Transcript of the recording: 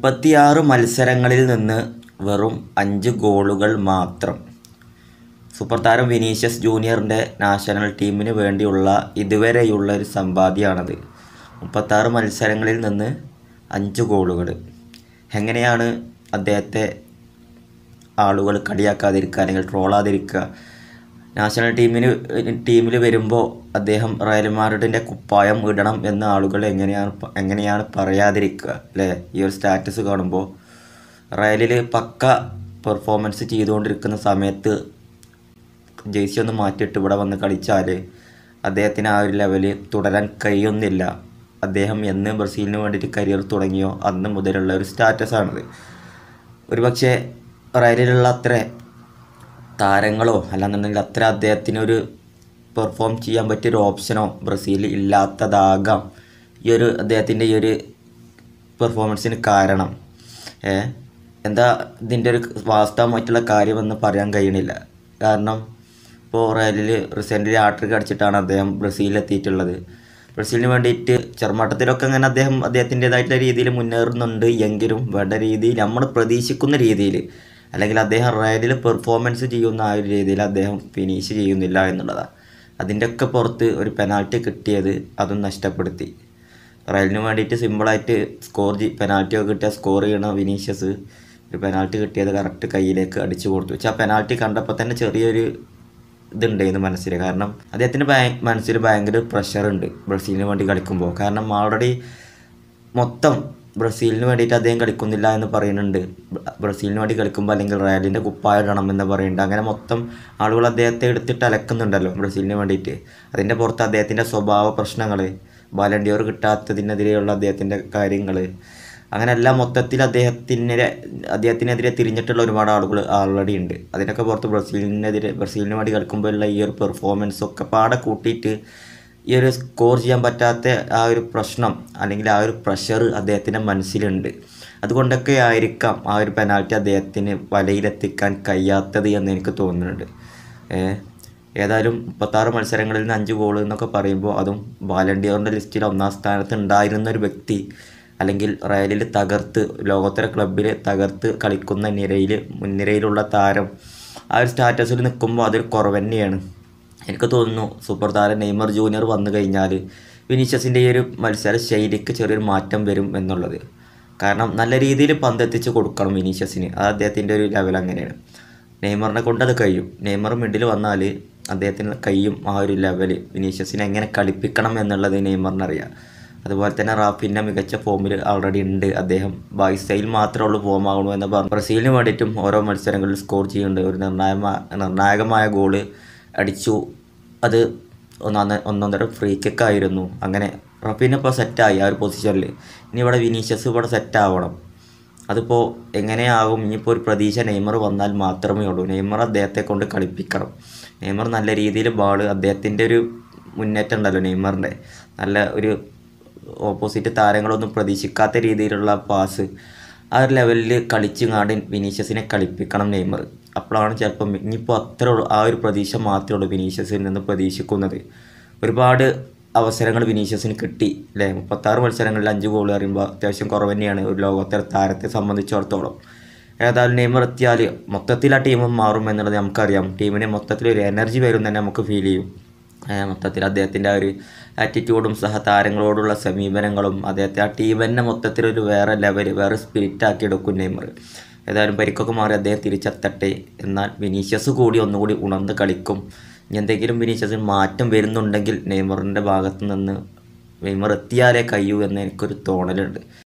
36 മത്സരങ്ങളിൽ നിന്ന് വെറും 5 ഗോളുകൾ മാത്രം. സൂപ്പർ താരം വിനീഷ്യസ് ജൂനിയറിൻ്റെ നാഷണൽ ടീമിന് വേണ്ടിയുള്ള ഇതുവരെയുള്ള ഒരു സമ്പാദ്യമാണത്. 36 മത്സരങ്ങളിൽ നിന്ന് 5 ഗോളുകൾ. എങ്ങനെയാണ് അദ്ദേഹത്തെ ആളുകൾ കളിയാക്കാതിരിക്കുക അല്ലെങ്കിൽ ട്രോളാതിരിക്കുക? നാഷണൽ ടീമിൽ വരുമ്പോൾ അദ്ദേഹം റയൽ മാഡ്രിഡിൻ്റെ കുപ്പായം ഇടണം എന്ന ആളുകൾ എങ്ങനെയാണ് പറയാതിരിക്കുക അല്ലേ? ഈ ഒരു സ്റ്റാറ്റസ് കാണുമ്പോൾ റയലിൽ പക്ക പെർഫോമൻസ് ചെയ്തുകൊണ്ടിരിക്കുന്ന സമയത്ത് ജേഴ്സി ഒന്ന് മാറ്റിയിട്ട് ഇവിടെ വന്ന് കളിച്ചാൽ അദ്ദേഹത്തിന് ആ ഒരു ലെവലിൽ തുടരാൻ കഴിയുന്നില്ല. അദ്ദേഹം എന്ന് ബ്രസീലിന് വേണ്ടിയിട്ട് കരിയർ തുടങ്ങിയോ അന്ന് മുതലുള്ള ഒരു സ്റ്റാറ്റസാണിത്. ഒരുപക്ഷെ റയലിലുള്ള അത്ര താരങ്ങളോ അല്ലാന്നുണ്ടെങ്കിൽ അത്ര അദ്ദേഹത്തിനൊരു പെർഫോം ചെയ്യാൻ പറ്റിയൊരു ഓപ്ഷനോ ബ്രസീലിൽ ഇല്ലാത്തതാകാം ഈ ഒരു അദ്ദേഹത്തിൻ്റെ ഈ ഒരു പെർഫോമൻസിന് കാരണം. എന്താ ഇതിൻ്റെ ഒരു വാസ്തവമായിട്ടുള്ള കാര്യമെന്ന് പറയാൻ കഴിയണില്ല. കാരണം ഇപ്പോൾ റയലിൽ റീസെൻ്റ്ലി ഹാട്രിക് അടിച്ചിട്ടാണ് അദ്ദേഹം ബ്രസീലിലെത്തിയിട്ടുള്ളത്. ബ്രസീലിന് വേണ്ടിയിട്ട് ചെറുമാട്ടത്തിലൊക്കെ അങ്ങനെ അദ്ദേഹത്തിൻ്റേതായിട്ടുള്ള രീതിയിൽ മുന്നേറുന്നുണ്ട്. എങ്കിലും വേണ്ട രീതിയിൽ നമ്മൾ പ്രതീക്ഷിക്കുന്ന രീതിയിൽ അല്ലെങ്കിൽ അദ്ദേഹം റയലിൽ പെർഫോമൻസ് ചെയ്യുന്ന ആ ഒരു രീതിയിൽ അദ്ദേഹം ഫിനിഷ് ചെയ്യുന്നില്ല എന്നുള്ളതാണ്. അതിൻ്റെയൊക്കെ പുറത്ത് ഒരു പെനാൽറ്റി കിട്ടിയത് അതും നഷ്ടപ്പെടുത്തി. റയലിന് വേണ്ടിയിട്ട് സിമ്പിളായിട്ട് പെനാൽറ്റിയൊക്കെ കിട്ടിയാൽ സ്കോർ ചെയ്യണ വിനീഷ്യസ് ഒരു പെനാൽറ്റി കിട്ടിയത് കറക്റ്റ് കയ്യിലേക്ക് അടിച്ചു കൊടുത്തു. പക്ഷേ ആ പെനാൽറ്റി കണ്ടപ്പോൾ തന്നെ ചെറിയൊരു ഇതുണ്ടായിരുന്നു മനസ്സിൽ. കാരണം അദ്ദേഹത്തിൻ്റെ മനസ്സിൽ ഭയങ്കര പ്രഷറുണ്ട് ബ്രസീലിന് വേണ്ടി കളിക്കുമ്പോൾ. കാരണം ഓൾറെഡി മൊത്തം ബ്രസീലിന് വേണ്ടിയിട്ട് അദ്ദേഹം കളിക്കുന്നില്ല എന്ന് പറയുന്നുണ്ട്. ബ്രസീലിന് വേണ്ടി കളിക്കുമ്പോൾ അല്ലെങ്കിൽ റയലിൻ്റെ കുപ്പായം ഇടണം എന്ന് പറയുന്നുണ്ട്. അങ്ങനെ മൊത്തം ആളുകൾ അദ്ദേഹത്തെ എടുത്തിട്ട് അലക്കുന്നുണ്ടല്ലോ ബ്രസീലിന് വേണ്ടിയിട്ട്. അതിൻ്റെ പുറത്ത് അദ്ദേഹത്തിൻ്റെ സ്വഭാവ പ്രശ്നങ്ങൾ, ബാലൺ ഡി ഓർ കിട്ടാത്തതിനെതിരെയുള്ള അദ്ദേഹത്തിൻ്റെ കാര്യങ്ങൾ, അങ്ങനെ എല്ലാം മൊത്തത്തിൽ അദ്ദേഹത്തിനെതിരെ തിരിഞ്ഞിട്ടുള്ള ഒരുപാട് ആളുകൾ ഓൾറെഡി ഉണ്ട്. അതിനൊക്കെ പുറത്ത് ബ്രസീലിന് വേണ്ടി കളിക്കുമ്പോഴുള്ള ഈ ഒരു പെർഫോമൻസൊക്കെ പാടെ കൂട്ടിയിട്ട് ഈ ഒരു സ്കോർ ചെയ്യാൻ പറ്റാത്ത ആ ഒരു പ്രശ്നം അല്ലെങ്കിൽ ആ ഒരു പ്രഷർ അദ്ദേഹത്തിൻ്റെ മനസ്സിലുണ്ട്. അതുകൊണ്ടൊക്കെ ആയിരിക്കാം ആ ഒരു പെനാൽറ്റി അദ്ദേഹത്തിന് വലയിലെത്തിക്കാൻ കഴിയാത്തത് എന്ന് എനിക്ക് തോന്നുന്നുണ്ട്. ഏതായാലും 36 മത്സരങ്ങളിൽ നിന്ന് 5 ഗോൾ എന്നൊക്കെ പറയുമ്പോൾ അതും ബാലൺ ഡി ഓറിൻ്റെ ലിസ്റ്റിൽ 1ാം സ്ഥാനത്ത് ഉണ്ടായിരുന്ന ഒരു വ്യക്തി അല്ലെങ്കിൽ റയലിൽ ലോകോത്തര ക്ലബ്ബിൽ തകർത്ത് കളിക്കുന്ന മുൻനിരയിലുള്ള താരം ആ ഒരു സ്റ്റാറ്റസിൽ നിൽക്കുമ്പോൾ അതൊരു കുറവ് തന്നെയാണ്. എനിക്ക് തോന്നുന്നു സൂപ്പർ താരം നെയ്മർ ജൂനിയർ വന്നു കഴിഞ്ഞാൽ വിനീഷ്യസിൻ്റെ ഈ ഒരു മത്സര ശൈലിക്ക് ചെറിയൊരു മാറ്റം വരും എന്നുള്ളത്. കാരണം നല്ല രീതിയിൽ പന്തെത്തിച്ച് കൊടുക്കണം വിനീഷ്യസിന്. അത് അദ്ദേഹത്തിൻ്റെ ഒരു ലെവൽ അങ്ങനെയാണ്. നെയ്മറിനെ കൊണ്ട് അത് കഴിയും. നെയ്മർ മിഡിൽ വന്നാൽ അദ്ദേഹത്തിന് കഴിയും ആ ഒരു ലെവൽ വിനീഷ്യസിനെ എങ്ങനെ കളിപ്പിക്കണം എന്നുള്ളത് നെയ്മറിനറിയാം. അതുപോലെ തന്നെ റാഫിൻ്റെ മികച്ച ഫോമിൽ ഓൾറെഡി ഉണ്ട്. അദ്ദേഹം ബായ്സയിൽ മാത്രമേ ഉള്ളൂ ഫോം ആകണു എന്ന് പറഞ്ഞു ബ്രസീലിന് വേണ്ടിയിട്ടും ഓരോ മത്സരങ്ങളിൽ സ്കോർ ചെയ്യുന്നുണ്ട്. ഒരു നിർണായകമായ ഗോള് അടിച്ചു. അത് ഒന്നൊന്നര ഫ്രീ കിക്കായിരുന്നു. അങ്ങനെ റാഫിനെ ഇപ്പോൾ സെറ്റായി ആ ഒരു പൊസിഷനിൽ. ഇനി ഇവിടെ വിനീഷ്യസ് ഇവിടെ സെറ്റാവണം. അതിപ്പോൾ എങ്ങനെയാകും? ഇനിയിപ്പോൾ ഒരു പ്രതീക്ഷ നെയ്മർ വന്നാൽ മാത്രമേ ഉള്ളൂ. നെയ്മർ അദ്ദേഹത്തെ കൊണ്ട് കളിപ്പിക്കണം. നെയ്മർ നല്ല രീതിയിൽ അദ്ദേഹത്തിൻ്റെ ഒരു മുന്നേറ്റം ഉണ്ടല്ലോ നെയ്മറിൻ്റെ, നല്ല ഒരു ഓപ്പോസിറ്റ് താരങ്ങളൊന്നും പ്രതീക്ഷിക്കാത്ത രീതിയിലുള്ള പാസ്, ആ ഒരു ലെവലിൽ കളിച്ചുങ്ങാണ്ട് വിനീഷ്യസിനെ കളിപ്പിക്കണം നെയ്മർ. അപ്പോഴാണ് ചിലപ്പം ഇനിയിപ്പോൾ ആ ഒരു പ്രതീക്ഷ മാത്രമേ ഉള്ളൂ വിനീഷ്യസിൽ നിന്ന് പ്രതീക്ഷിക്കുന്നത്. ഒരുപാട് അവസരങ്ങൾ വിനീഷ്യസിന് കിട്ടി അല്ലേ? 36 മത്സരങ്ങളിൽ 5 ഗോൾ പറയുമ്പോൾ അത്യാവശ്യം കുറവ് തന്നെയാണ് ഒരു ലോകോത്തര താരത്തെ സംബന്ധിച്ചിടത്തോളം. ഏതായാലും നെയ്മർ എത്തിയാൽ മൊത്തത്തിൽ ആ ടീം മാറും എന്നുള്ളത് നമുക്കറിയാം. ടീമിന് മൊത്തത്തിലൊരു എനർജി വരും തന്നെ നമുക്ക് ഫീൽ ചെയ്യും. മൊത്തത്തിൽ അദ്ദേഹത്തിൻ്റെ ആ ഒരു ആറ്റിറ്റ്യൂഡും സഹതാരങ്ങളോടുള്ള സമീപനങ്ങളും അദ്ദേഹത്തെ ആ ടീം തന്നെ മൊത്തത്തിലൊരു വേറെ ലെവൽ, വേറെ സ്പിരിറ്റാക്കി എടുക്കും നെയ്മർ. ഏതായാലും പരിക്കൊക്കെ മാറി അദ്ദേഹം തിരിച്ചെത്തട്ടെ. എന്നാൽ വിനീഷ്യസ് കൂടി ഒന്നുകൂടി ഉണർന്ന് കളിക്കും. ഇനി എന്തെങ്കിലും വിനീഷ്യസിന് മാറ്റം വരുന്നുണ്ടെങ്കിൽ നെയ്മറിൻ്റെ ഭാഗത്ത് നിന്ന് നെയ്മർ എത്തിയാലേ കഴിയൂ എന്ന് എനിക്കൊരു തോന്നലുണ്ട്.